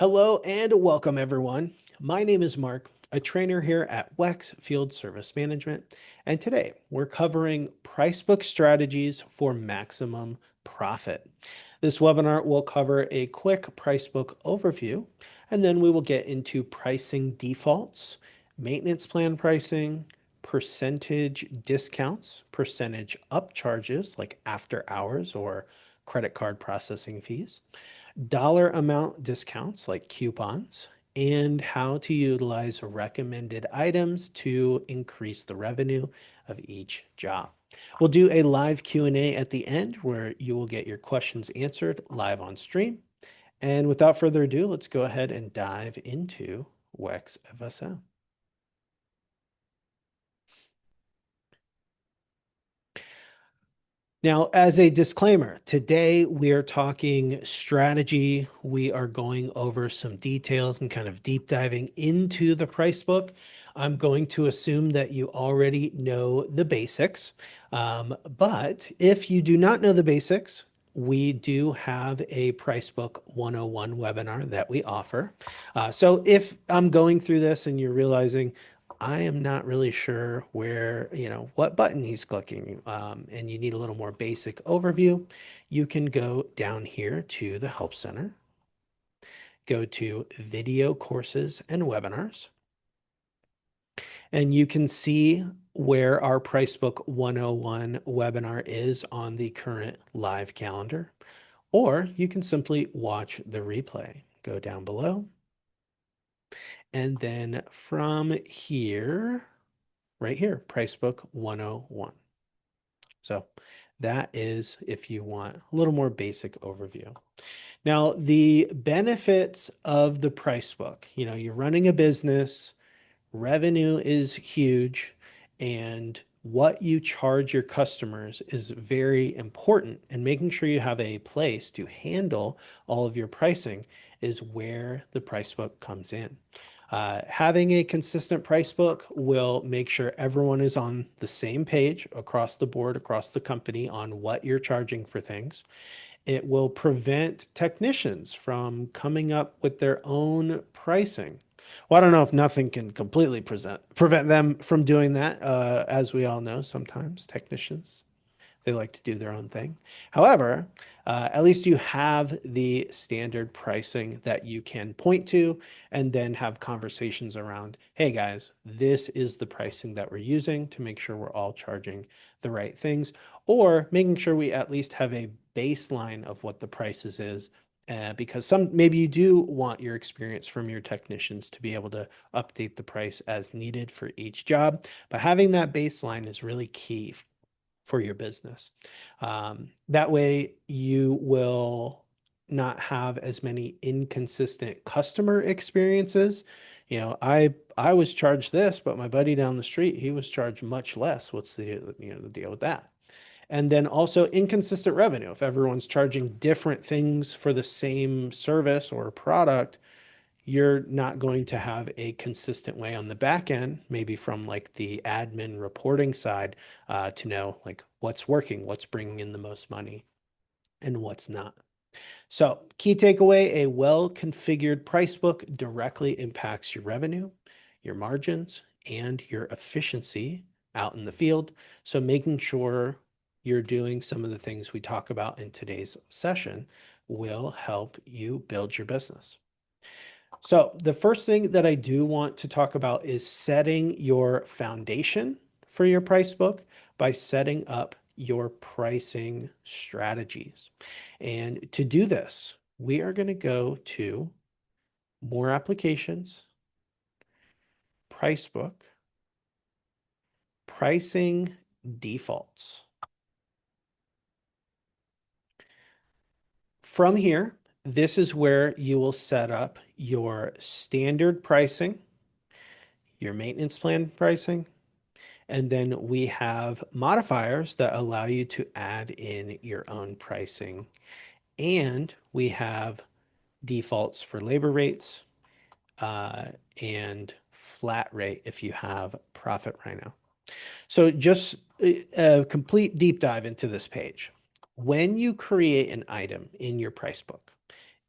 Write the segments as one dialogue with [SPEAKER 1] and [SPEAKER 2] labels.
[SPEAKER 1] Hello and welcome, everyone. My name is Mark, a trainer here at WEX Field Service Management, and today we're covering price book strategies for maximum profit. This webinar will cover a quick price book overview, and then we will get into pricing defaults, maintenance plan pricing, percentage discounts, percentage upcharges like after hours or credit card processing fees, dollar amount discounts like coupons, and how to utilize recommended items to increase the revenue of each job. We'll do a live Q&A at the end where you will get your questions answered live on stream. And without further ado, let's go ahead and dive into WEX FSM. Now, as a disclaimer, today we are talking strategy. We are going over some details and kind of deep diving into the price book. I'm going to assume that you already know the basics. But if you do not know the basics, we do have a Price Book 101 webinar that we offer. So if I'm going through this and you're realizing, I am not really sure where, what button he's clicking, and you need a little more basic overview, you can go down here to the Help Center, go to Video Courses and Webinars, and you can see where our Pricebook 101 webinar is on the current live calendar, or you can simply watch the replay. Go down below, and then from here, right here, Pricebook 101. So that is if you want a little more basic overview. Now, the benefits of the price book, you're running a business, revenue is huge, and what you charge your customers is very important. And making sure you have a place to handle all of your pricing is where the price book comes in. Having a consistent price book will make sure everyone is on the same page across the board, across the company on what you're charging for things. It will prevent technicians from coming up with their own pricing. Well, I don't know if nothing can completely prevent them from doing that. As we all know, sometimes technicians, they like to do their own thing. However, at least you have the standard pricing that you can point to and then have conversations around, hey guys, this is the pricing that we're using to make sure we're all charging the right things, or making sure we at least have a baseline of what the prices is. Because maybe you do want your experience from your technicians to be able to update the price as needed for each job, but having that baseline is really key for your business. That way you will not have as many inconsistent customer experiences. I was charged this, but my buddy down the street, he was charged much less. What's the deal with that? And then also inconsistent revenue. If everyone's charging different things for the same service or product, you're not going to have a consistent way on the back end, maybe from like the admin reporting side, to know like what's working, what's bringing in the most money, and what's not. So, key takeaway, a well-configured price book directly impacts your revenue, your margins, and your efficiency out in the field. So, making sure you're doing some of the things we talk about in today's session will help you build your business. So the first thing that I do want to talk about is setting your foundation for your price book by setting up your pricing strategies. And to do this, we are going to go to More Applications, Price Book, Pricing Defaults. From here, this is where you will set up your standard pricing, your maintenance plan pricing, and then we have modifiers that allow you to add in your own pricing. And we have defaults for labor rates, and flat rate if you have Profit Rhino. So just a complete deep dive into this page. When you create an item in your price book,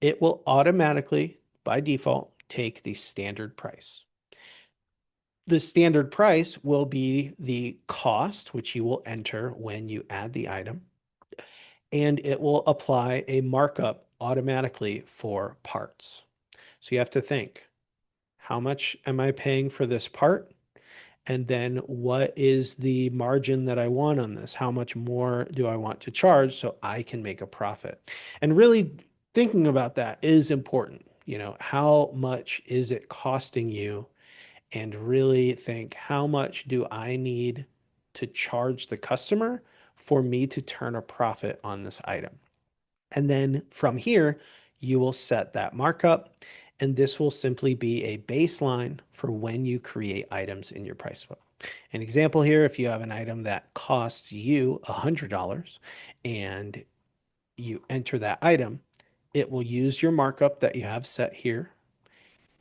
[SPEAKER 1] it will automatically by default, take the standard price. The standard price will be the cost, which you will enter when you add the item, and it will apply a markup automatically for parts. So you have to think, how much am I paying for this part? And then what is the margin that I want on this? How much more do I want to charge so I can make a profit? And really thinking about that is important. How much is it costing you? And really think, how much do I need to charge the customer for me to turn a profit on this item? And then from here, you will set that markup, and this will simply be a baseline for when you create items in your price book. An example here, if you have an item that costs you $100 and you enter that item, it will use your markup that you have set here,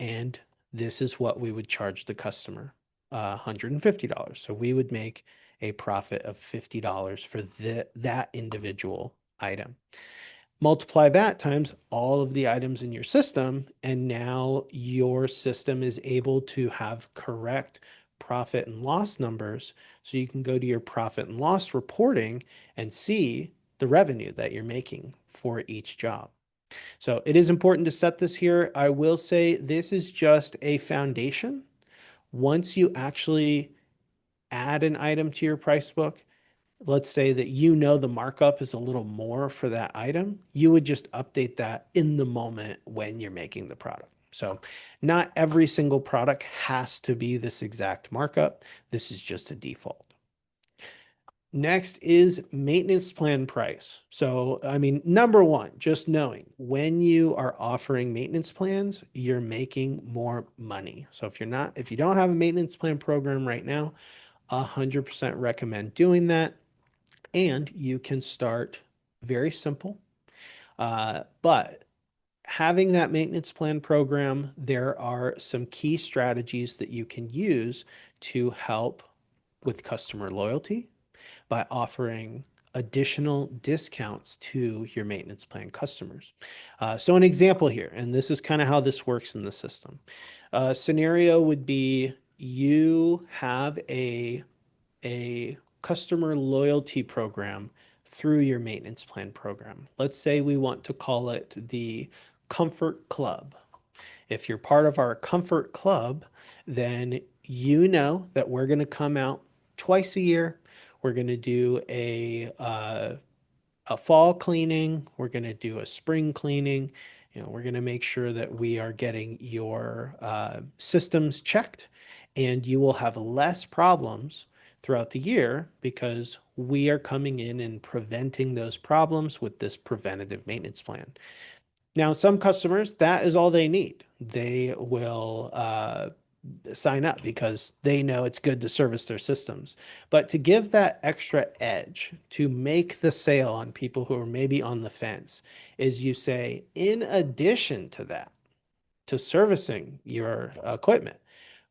[SPEAKER 1] and this is what we would charge the customer, $150. So we would make a profit of $50 for that individual item. Multiply that times all of the items in your system, and now your system is able to have correct profit and loss numbers. So you can go to your profit and loss reporting and see the revenue that you're making for each job. So it is important to set this here. I will say this is just a foundation. Once you actually add an item to your price book, let's say that the markup is a little more for that item, you would just update that in the moment when you're making the product. So not every single product has to be this exact markup. This is just a default. Next is maintenance plan price. So, number one, just knowing when you are offering maintenance plans, you're making more money. So if you don't have a maintenance plan program right now, 100% recommend doing that. And you can start very simple. But having that maintenance plan program, there are some key strategies that you can use to help with customer loyalty by offering additional discounts to your maintenance plan customers. So an example here, and this is kind of how this works in the system. Scenario would be you have a customer loyalty program through your maintenance plan program. Let's say we want to call it the Comfort Club. If you're part of our Comfort Club, then you know that we're going to come out twice a year. We're going to do a fall cleaning. We're going to do a spring cleaning. We're going to make sure that we are getting your systems checked, and you will have less problems throughout the year because we are coming in and preventing those problems with this preventative maintenance plan. Now, some customers, that is all they need. They will sign up because they know it's good to service their systems. But to give that extra edge to make the sale on people who are maybe on the fence is you say, in addition to that, to servicing your equipment,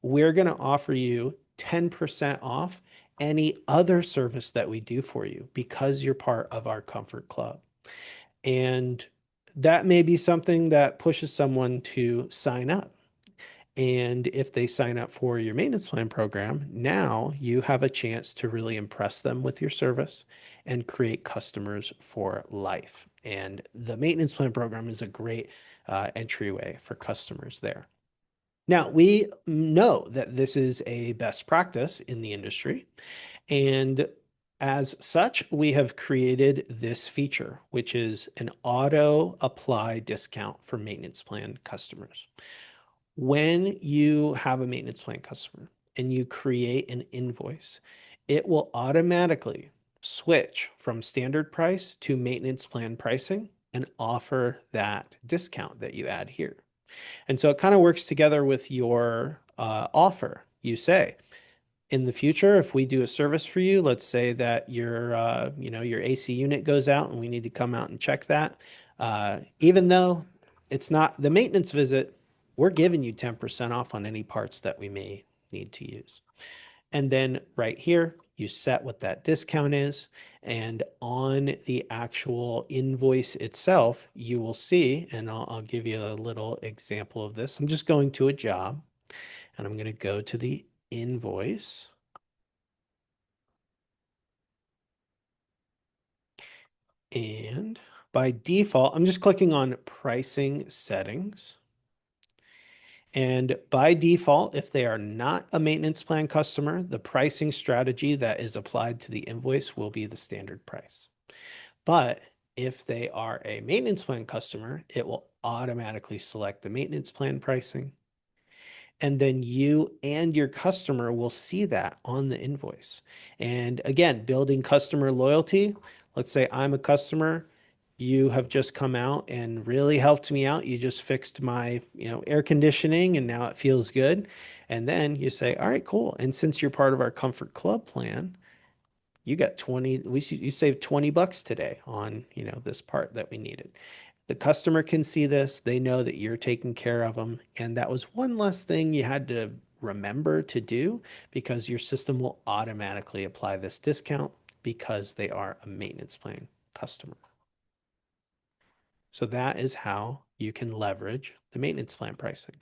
[SPEAKER 1] we're going to offer you 10% off any other service that we do for you because you're part of our Comfort Club. And that may be something that pushes someone to sign up. And if they sign up for your maintenance plan program, now you have a chance to really impress them with your service and create customers for life. And the maintenance plan program is a great entryway for customers there. Now, we know that this is a best practice in the industry, and as such, we have created this feature, which is an auto apply discount for maintenance plan customers. When you have a maintenance plan customer and you create an invoice, it will automatically switch from standard price to maintenance plan pricing and offer that discount that you add here. And so it kind of works together with your offer. You say, in the future, if we do a service for you, let's say that your AC unit goes out and we need to come out and check that. Even though it's not the maintenance visit, we're giving you 10% off on any parts that we may need to use. And then right here, you set what that discount is, and on the actual invoice itself, you will see, and I'll give you a little example of this. I'm just going to a job, and I'm going to go to the invoice. And by default, I'm just clicking on pricing settings. And by default, if they are not a maintenance plan customer, the pricing strategy that is applied to the invoice will be the standard price. But if they are a maintenance plan customer, it will automatically select the maintenance plan pricing. And then you and your customer will see that on the invoice. And again, building customer loyalty. Let's say I'm a customer. You have just come out and really helped me out. You just fixed my, air conditioning and now it feels good. And then you say, all right, cool. And since you're part of our Comfort Club plan, you got 20, you saved $20 today on, this part that we needed. The customer can see this. They know that you're taking care of them. And that was one less thing you had to remember to do because your system will automatically apply this discount because they are a maintenance plan customer. So that is how you can leverage the maintenance plan pricing.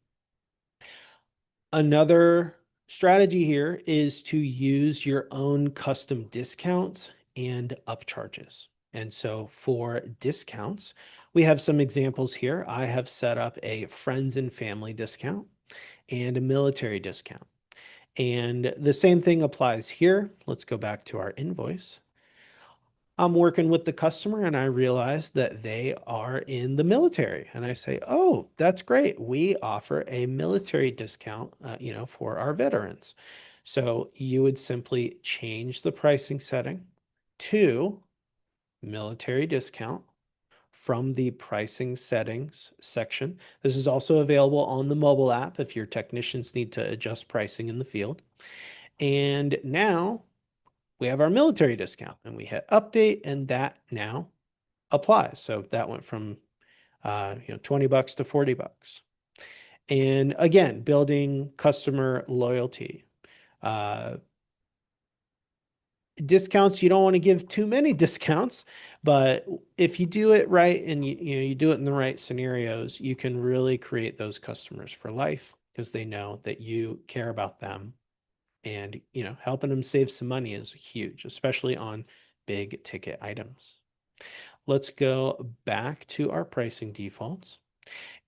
[SPEAKER 1] Another strategy here is to use your own custom discounts and upcharges. And so for discounts, we have some examples here. I have set up a friends and family discount and a military discount. And the same thing applies here. Let's go back to our invoice. I'm working with the customer and I realize that they are in the military. And I say, oh, that's great. We offer a military discount, for our veterans. So you would simply change the pricing setting to military discount from the pricing settings section. This is also available on the mobile app if your technicians need to adjust pricing in the field. And now we have our military discount and we hit update and that now applies. So that went from $20 to $40. And again, building customer loyalty. Discounts, you don't want to give too many discounts, but if you do it right and you do it in the right scenarios, you can really create those customers for life because they know that you care about them. And, helping them save some money is huge, especially on big ticket items. Let's go back to our pricing defaults.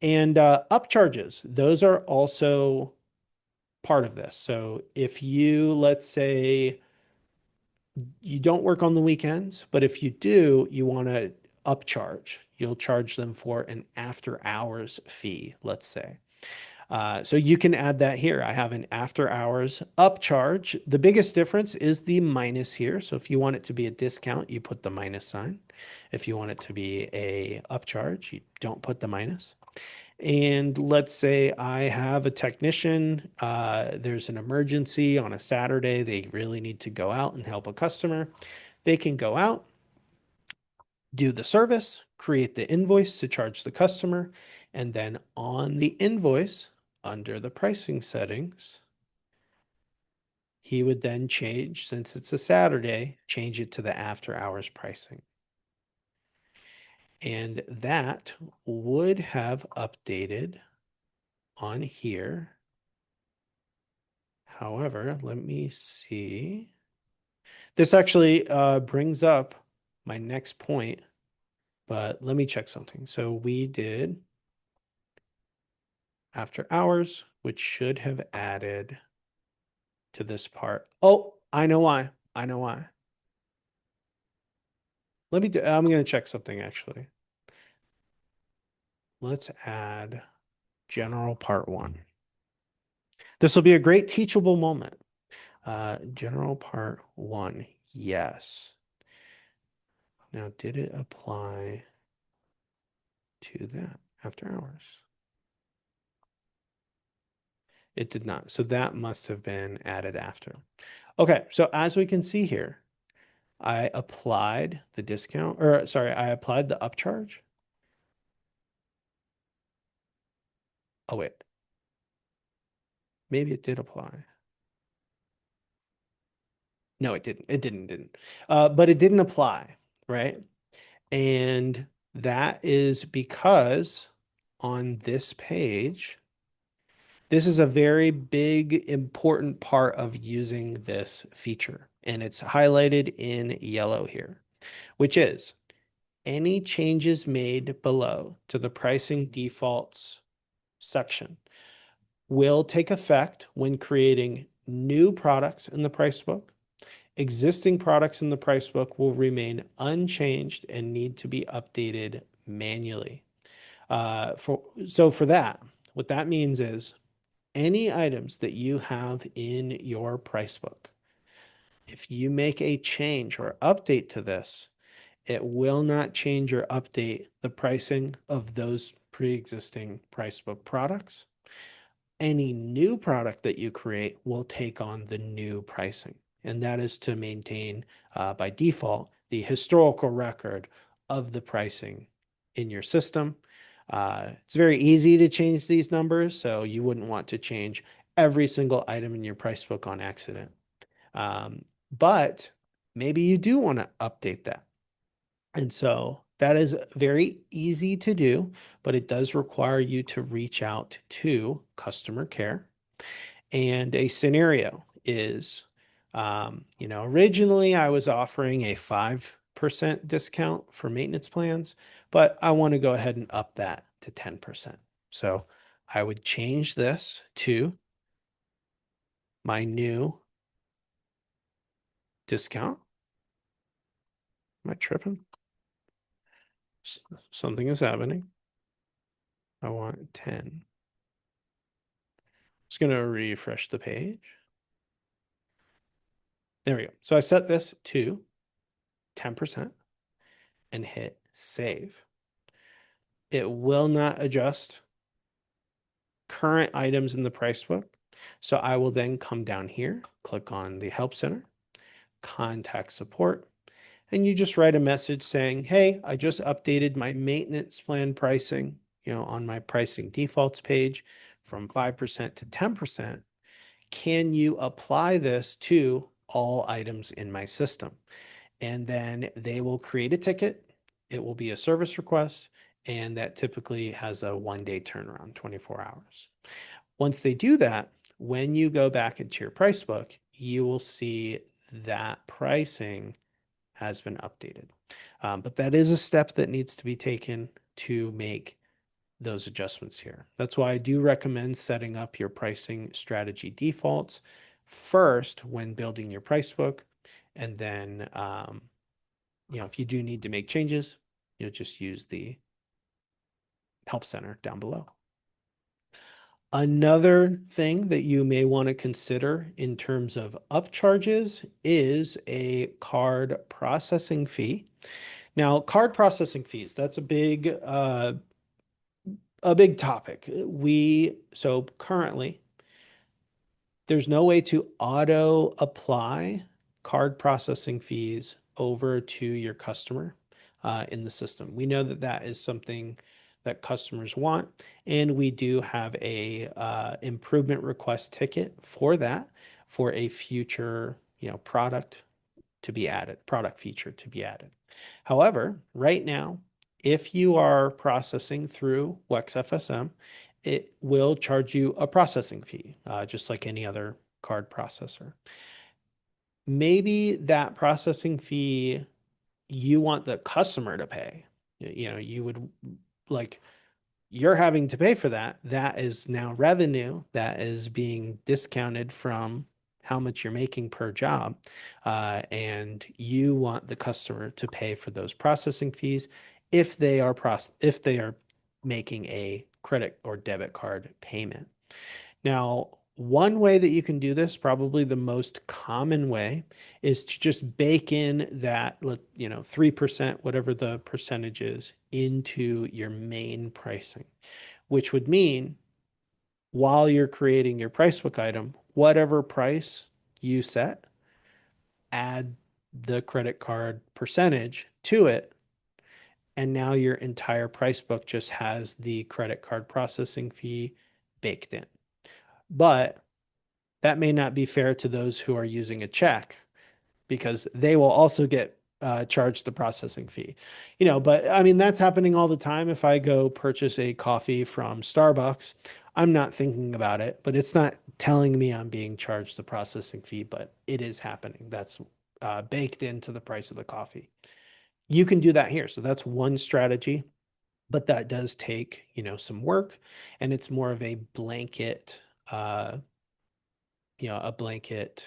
[SPEAKER 1] And upcharges, those are also part of this. So if you, let's say, you don't work on the weekends, but if you do, you want to upcharge. You'll charge them for an after hours fee, let's say. So you can add that here. I have an after hours upcharge. The biggest difference is the minus here. So if you want it to be a discount, you put the minus sign. If you want it to be a upcharge, you don't put the minus. And let's say I have a technician, there's an emergency on a Saturday. They really need to go out and help a customer. They can go out, do the service, create the invoice to charge the customer, and then on the invoice, under the pricing settings, he would then change, since it's a Saturday, change it to the after hours pricing. And that would have updated on here. However, let me see. This actually brings up my next point, but let me check something. So we did after hours, which should have added to this part. Oh, I know why. I know why. I'm going to check something actually. Let's add general part 1. This will be a great teachable moment. General part 1. Yes. Now, did it apply to that after hours? It did not. So that must have been added after. Okay, so as we can see here, I applied the discount, or sorry, I applied the upcharge. Oh, wait. Maybe it did apply. No, it didn't. It didn't. But it didn't apply, right? And that is because on this page, this is a very big, important part of using this feature. And it's highlighted in yellow here, which is any changes made below to the pricing defaults section will take effect when creating new products in the price book. Existing products in the price book will remain unchanged and need to be updated manually. For that, what that means is any items that you have in your price book, if you make a change or update to this, it will not change or update the pricing of those pre-existing price book products. Any new product that you create will take on the new pricing. And that is to maintain, by default, the historical record of the pricing in your system. It's very easy to change these numbers, so you wouldn't want to change every single item in your price book on accident. But maybe you do want to update that. And so that is very easy to do, but it does require you to reach out to customer care. And a scenario is, originally I was offering a 5% discount for maintenance plans, but I want to go ahead and up that to 10%. So I would change this to my new discount. Am I tripping? Something is happening. I want 10. Just going to refresh the page. There we go. So I set this to 10% and hit save. It will not adjust current items in the price book. So I will then come down here, click on the Help Center, contact support, and you just write a message saying, hey, I just updated my maintenance plan pricing, on my pricing defaults page from 5% to 10%. Can you apply this to all items in my system? And then they will create a ticket. It will be a service request, and that typically has a 1-day turnaround, 24 hours. Once they do that, when you go back into your price book, you will see that pricing has been updated. But that is a step that needs to be taken to make those adjustments here. That's why I do recommend setting up your pricing strategy defaults first when building your price book. And then, if you do need to make changes, just use the Help Center down below. Another thing that you may want to consider in terms of upcharges is a card processing fee. Now, card processing fees, that's a big topic. So currently, there's no way to auto apply card processing fees over to your customer in the system. We know that that is something that customers want, and we do have a improvement request ticket for that for a future product feature to be added. However, right now, if you are processing through WEX FSM, it will charge you a processing fee, just like any other card processor. Maybe that processing fee you want the customer to pay. You would like you're having to pay for that. That is now revenue that is being discounted from how much you're making per job. And you want the customer to pay for those processing fees if they are making a credit or debit card payment. Now, one way that you can do this, probably the most common way, is to just bake in that, 3%, whatever the percentage is, into your main pricing, which would mean while you're creating your price book item, whatever price you set, add the credit card percentage to it. And now your entire price book just has the credit card processing fee baked in. But that may not be fair to those who are using a check. because they will also get charged the processing fee. But I mean, that's happening all the time. If I go purchase a coffee from Starbucks, I'm not thinking about it, but it's not telling me I'm being charged the processing fee, but it is happening. That's baked into the price of the coffee. You can do that here. So that's one strategy, but that does take, some work, and it's more of a blanket, uh, a blanket,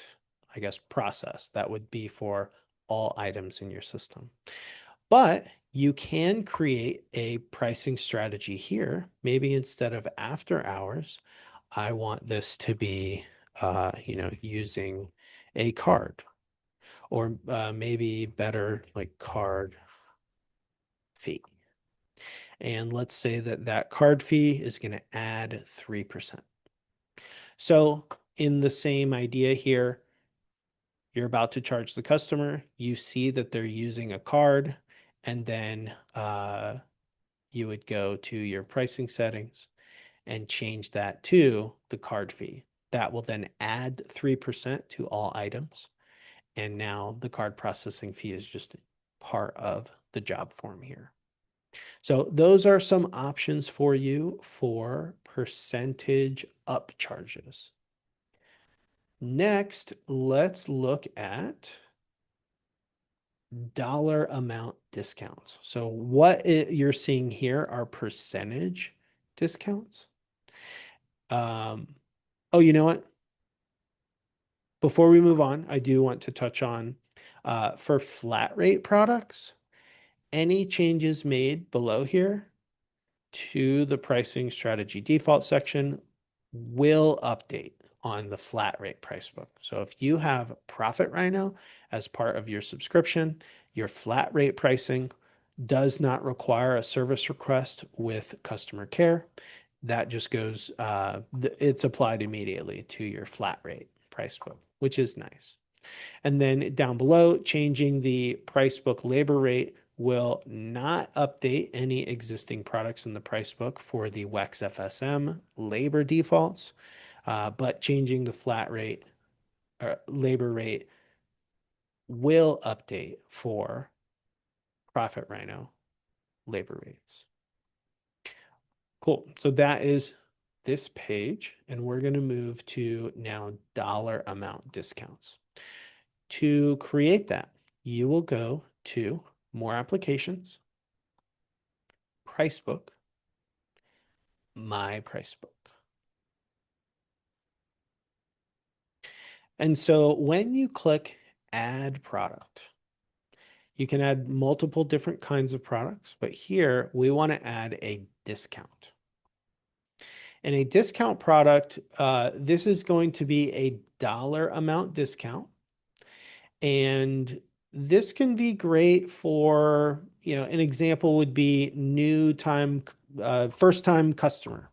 [SPEAKER 1] I guess, process that would be for all items in your system. But you can create a pricing strategy here. Maybe instead of after hours, I want this to be, using a card, or maybe better, like card fee. And let's say that that card fee is going to add 3%. So in the same idea here, you're about to charge the customer, you see that they're using a card, and then you would go to your pricing settings and change that to the card fee. That will then add 3% to all items. And now the card processing fee is just part of the job form here. So those are some options for you for percentage up charges. Next, let's look at dollar amount discounts. So what you're seeing here are percentage discounts. Oh, you know what? Before we move on, I do want to touch on for flat rate products, any changes made below here to the pricing strategy default section will update on the flat rate price book. So if you have Profit Rhino as part of your subscription, your flat rate pricing does not require a service request with customer care. That just goes, it's applied immediately to your flat rate price book, which is nice. And then down below, changing the price book labor rate will not update any existing products in the price book for the WEX FSM labor defaults, but changing the flat rate or labor rate will update for Profit Rhino labor rates. Cool. So that is this page, and we're going to move to now dollar amount discounts. To create that, you will go to More Applications, Price Book, My Price Book. And so when you click Add Product, you can add multiple different kinds of products, but here we want to add a discount. And a discount product, this is going to be a dollar amount discount. And this can be great for, an example would be first time customer.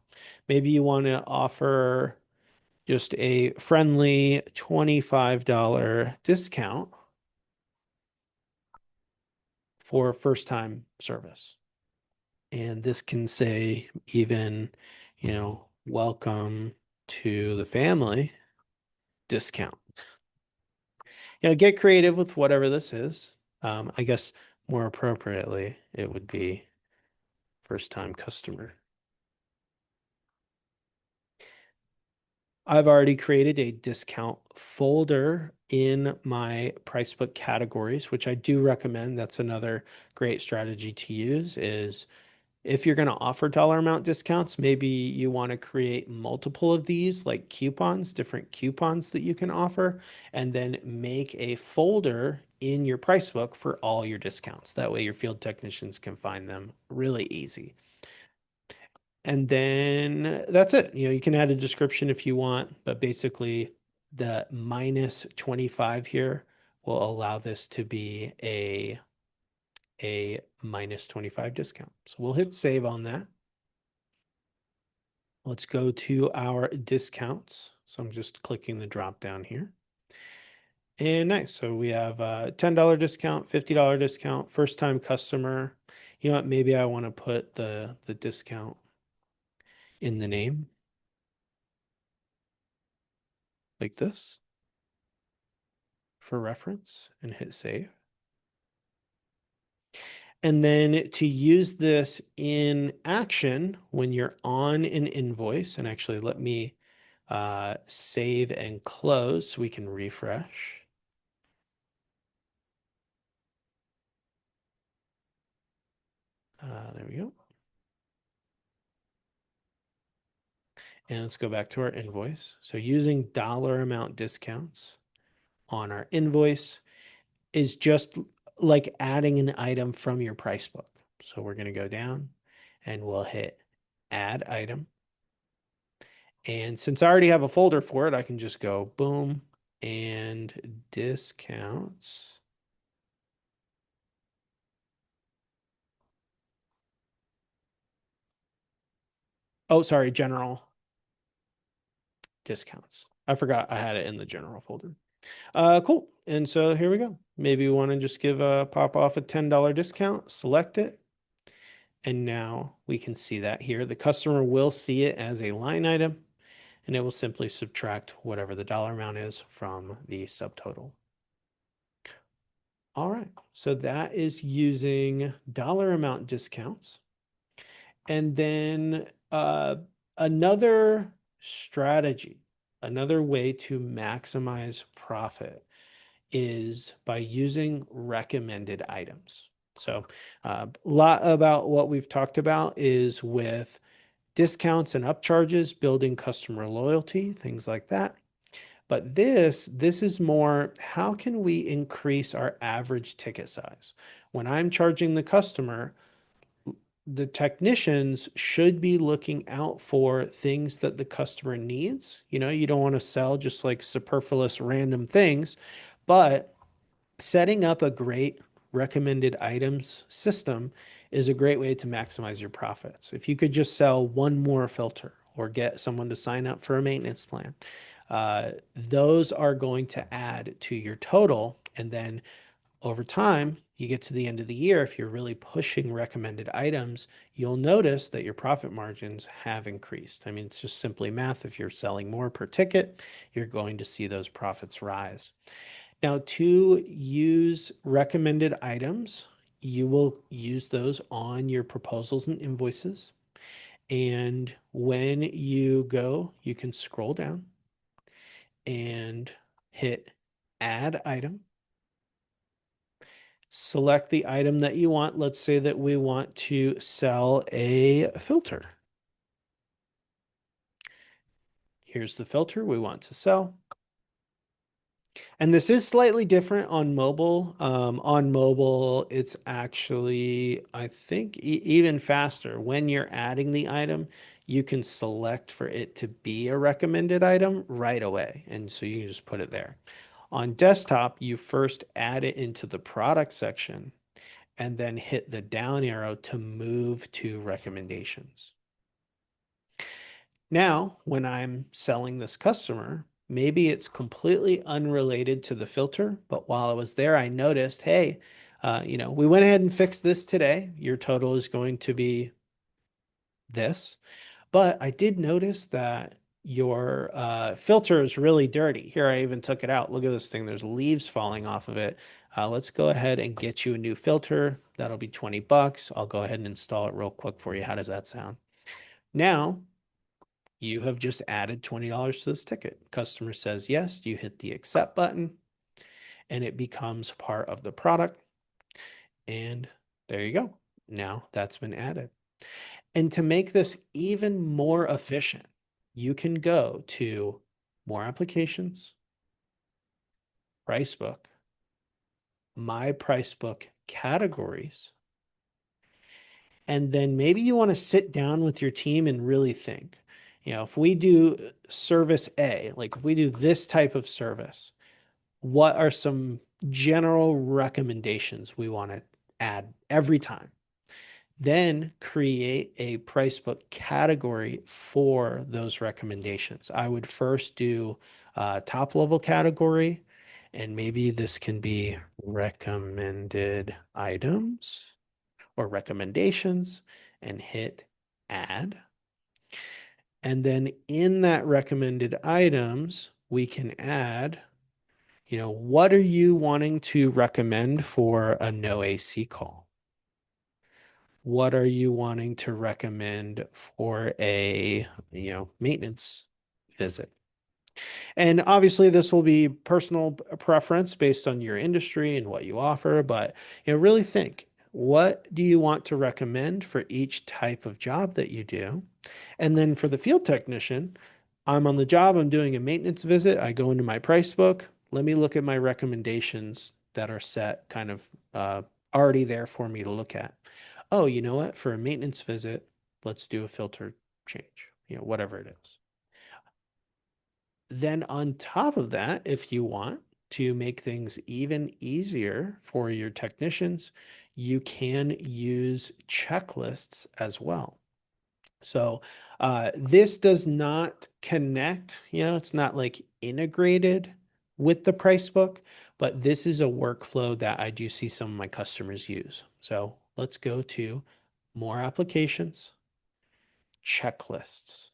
[SPEAKER 1] Maybe you want to offer just a friendly $25 discount for first time service. And this can say even, welcome to the family discount. Get creative with whatever this is. I guess more appropriately, it would be first time customer. I've already created a discount folder in my price book categories, which I do recommend. That's another great strategy to use is if you're going to offer dollar amount discounts, maybe you want to create multiple of these like coupons, different coupons that you can offer, and then make a folder in your price book for all your discounts. That way your field technicians can find them really easy. And then that's it. You can add a description if you want, but basically the minus 25 here will allow this to be a minus 25 discount. So we'll hit save on that. Let's go to our discounts. So I'm just clicking the drop down here. And nice. So we have a $10 discount, $50 discount, first time customer. You know what? Maybe I want to put the discount in the name like this. for reference and hit save. And then to use this in action when you're on an invoice, and actually let me save and close so we can refresh. There we go. And let's go back to our invoice. So using dollar amount discounts on our invoice is just like adding an item from your price book. So we're going to go down and we'll hit add item. And since I already have a folder for it, I can just go boom and discounts. Oh, sorry, general discounts. I forgot I had it in the general folder. Cool. And so here we go. Maybe we want to just give a pop off a $10 discount, select it. And now we can see that here. The customer will see it as a line item, and it will simply subtract whatever the dollar amount is from the subtotal. All right, so that is using dollar amount discounts. And then another strategy, another way to maximize profit is by using recommended items. So a lot about what we've talked about is with discounts and upcharges, building customer loyalty, things like that. But this is more, how can we increase our average ticket size? When I'm charging the customer, the technicians should be looking out for things that the customer needs. You know, you don't want to sell just like superfluous random things, but setting up a great recommended items system is a great way to maximize your profits. If you could just sell one more filter or get someone to sign up for a maintenance plan, those are going to add to your total. And then over time, you get to the end of the year, if you're really pushing recommended items, you'll notice that your profit margins have increased. I mean, it's just simply math. If you're selling more per ticket, you're going to see those profits rise. Now, to use recommended items, you will use those on your proposals and invoices. And when you go, you can scroll down and hit add item. Select the item that you want. Let's say that we want to sell a filter. Here's the filter we want to sell. And this is slightly different on mobile. On mobile, it's actually, I think, even faster. When you're adding the item, you can select for it to be a recommended item right away. And so you can just put it there. On desktop, you first add it into the product section and then hit the down arrow to move to recommendations. Now, when I'm selling this customer, maybe it's completely unrelated to the filter, but while I was there, I noticed, hey, we went ahead and fixed this today. Your total is going to be this. But I did notice that your filter is really dirty. Here, I even took it out. Look at this thing. There's leaves falling off of it. Let's go ahead and get you a new filter. That'll be 20 bucks. I'll go ahead and install it real quick for you. How does that sound? Now, you have just added $20 to this ticket. Customer says yes, you hit the accept button, and it becomes part of the product. And there you go. Now that's been added. And to make this even more efficient, you can go to more applications, price book, my price book categories, and then maybe you want to sit down with your team and really think, if we do service A, like if we do this type of service, what are some general recommendations we want to add every time? Then create a price book category for those recommendations. I would first do a top level category, and maybe this can be recommended items or recommendations, and hit add. And then in that recommended items, we can add What are you wanting to recommend for a no AC call? What are you wanting to recommend for a, maintenance visit? And obviously, this will be personal preference based on your industry and what you offer, but really think, what do you want to recommend for each type of job that you do? And then for the field technician, I'm on the job, I'm doing a maintenance visit, I go into my price book. Let me look at my recommendations that are set kind of already there for me to look at. Oh, you know what? For a maintenance visit, let's do a filter change, whatever it is. Then on top of that, if you want to make things even easier for your technicians, you can use checklists as well. So this does not connect, it's not like integrated with the price book, but this is a workflow that I do see some of my customers use. So let's go to more applications, checklists.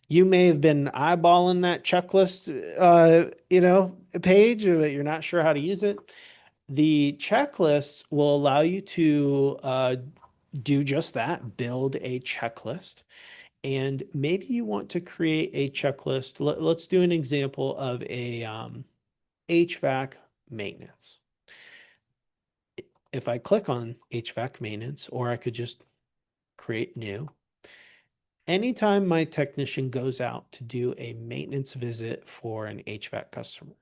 [SPEAKER 1] You may have been eyeballing that checklist, page, but you're not sure how to use it. The checklist will allow you to do just that, build a checklist. And maybe you want to create a checklist. Let's do an example of a HVAC maintenance. If I click on HVAC maintenance, or I could just create new, anytime my technician goes out to do a maintenance visit for an HVAC customer,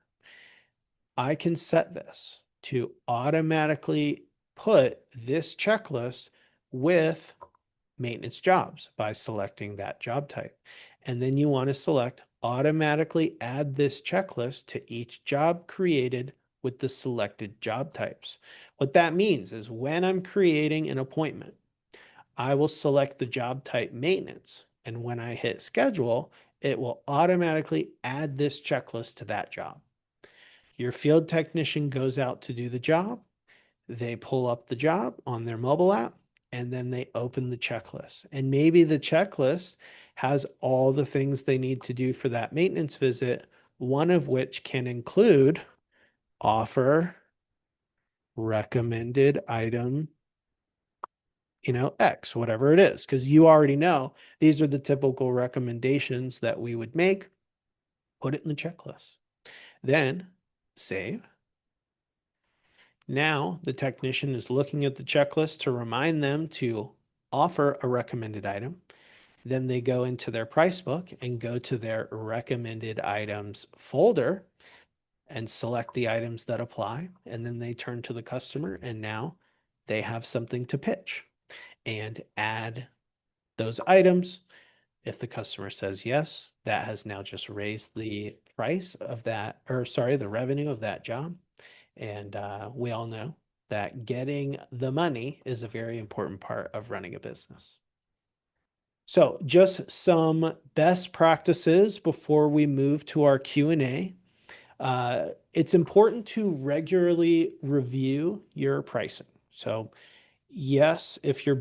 [SPEAKER 1] I can set this to automatically put this checklist with maintenance jobs by selecting that job type. And then you want to select automatically add this checklist to each job created with the selected job types. What that means is when I'm creating an appointment, I will select the job type maintenance. And when I hit schedule, it will automatically add this checklist to that job. Your field technician goes out to do the job. They pull up the job on their mobile app, and then they open the checklist. And maybe the checklist has all the things they need to do for that maintenance visit, one of which can include offer recommended item, X, whatever it is, because you already know these are the typical recommendations that we would make. Put it in the checklist. Then save. Now the technician is looking at the checklist to remind them to offer a recommended item. Then they go into their price book and go to their recommended items folder and select the items that apply. And then they turn to the customer, and now they have something to pitch and add those items. If the customer says yes, that has now just raised the price of that, or sorry, the revenue of that job. And we all know that getting the money is a very important part of running a business. So just some best practices before we move to our Q&A. It's important to regularly review your pricing. So yes, if you're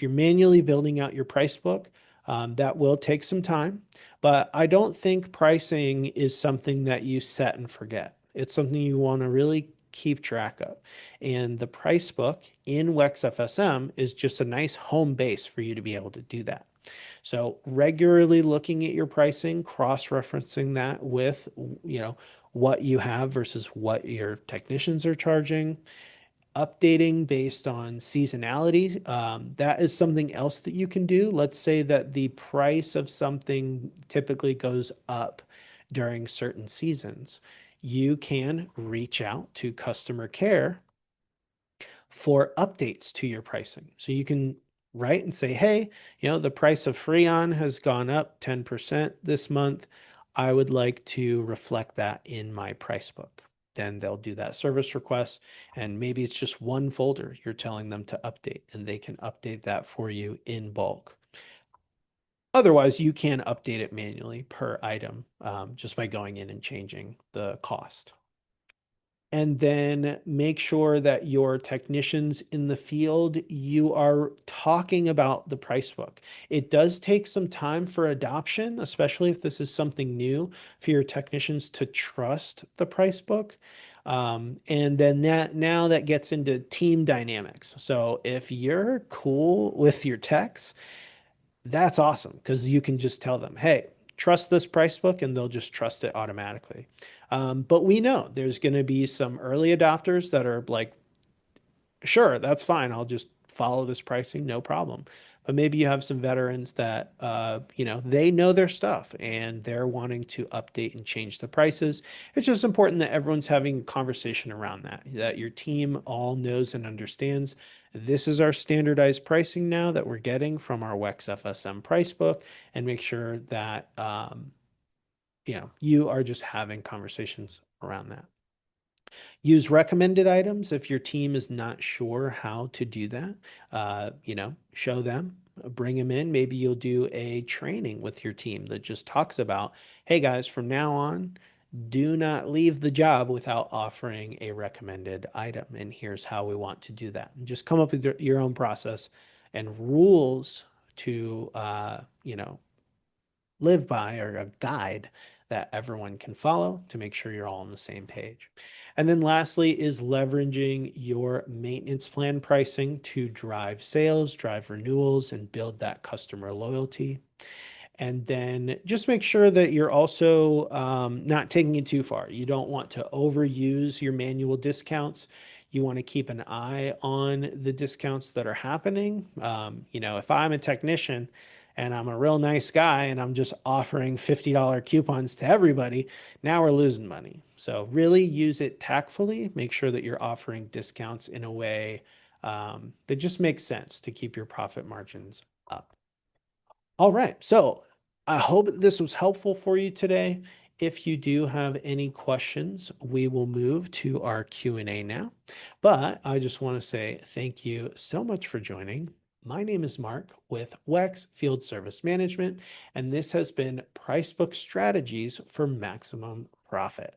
[SPEAKER 1] manually building out your price book, that will take some time, but I don't think pricing is something that you set and forget. It's something you want to really keep track of. And the price book in WEX FSM is just a nice home base for you to be able to do that. So regularly looking at your pricing, cross-referencing that with, what you have versus what your technicians are charging, updating based on seasonality. That is something else that you can do. Let's say that the price of something typically goes up during certain seasons. You can reach out to customer care for updates to your pricing. So you can write and say, hey, the price of Freon has gone up 10% this month. I would like to reflect that in my price book. Then they'll do that service request, and maybe it's just one folder you're telling them to update, and they can update that for you in bulk. Otherwise, you can update it manually per item just by going in and changing the cost. And then make sure that your technicians in the field, you are talking about the price book. It does take some time for adoption, especially if this is something new, for your technicians to trust the price book. And then now that gets into team dynamics. So if you're cool with your techs, that's awesome because you can just tell them, hey, trust this price book, and they'll just trust it automatically. But we know there's going to be some early adopters that are like, sure, that's fine. I'll just follow this pricing, no problem. But maybe you have some veterans that, they know their stuff and they're wanting to update and change the prices. It's just important that everyone's having a conversation around that your team all knows and understands this is our standardized pricing now that we're getting from our WEX FSM price book, and make sure that, you are just having conversations around that. Use recommended items if your team is not sure how to do that. Show them, bring them in. Maybe you'll do a training with your team that just talks about, hey guys, from now on, do not leave the job without offering a recommended item. And here's how we want to do that. And just come up with your own process and rules to, live by, or a guide that everyone can follow to make sure you're all on the same page. And then lastly is leveraging your maintenance plan pricing to drive sales, drive renewals, and build that customer loyalty. And then just make sure that you're also not taking it too far. You don't want to overuse your manual discounts. You want to keep an eye on the discounts that are happening. If I'm a technician and I'm a real nice guy and I'm just offering $50 coupons to everybody, now we're losing money. So really use it tactfully. Make sure that you're offering discounts in a way that just makes sense to keep your profit margins up. All right. So I hope this was helpful for you today. If you do have any questions, we will move to our Q&A now. But I just want to say thank you so much for joining. My name is Mark with WEX Field Service Management, and this has been Pricebook Strategies for Maximum Profit.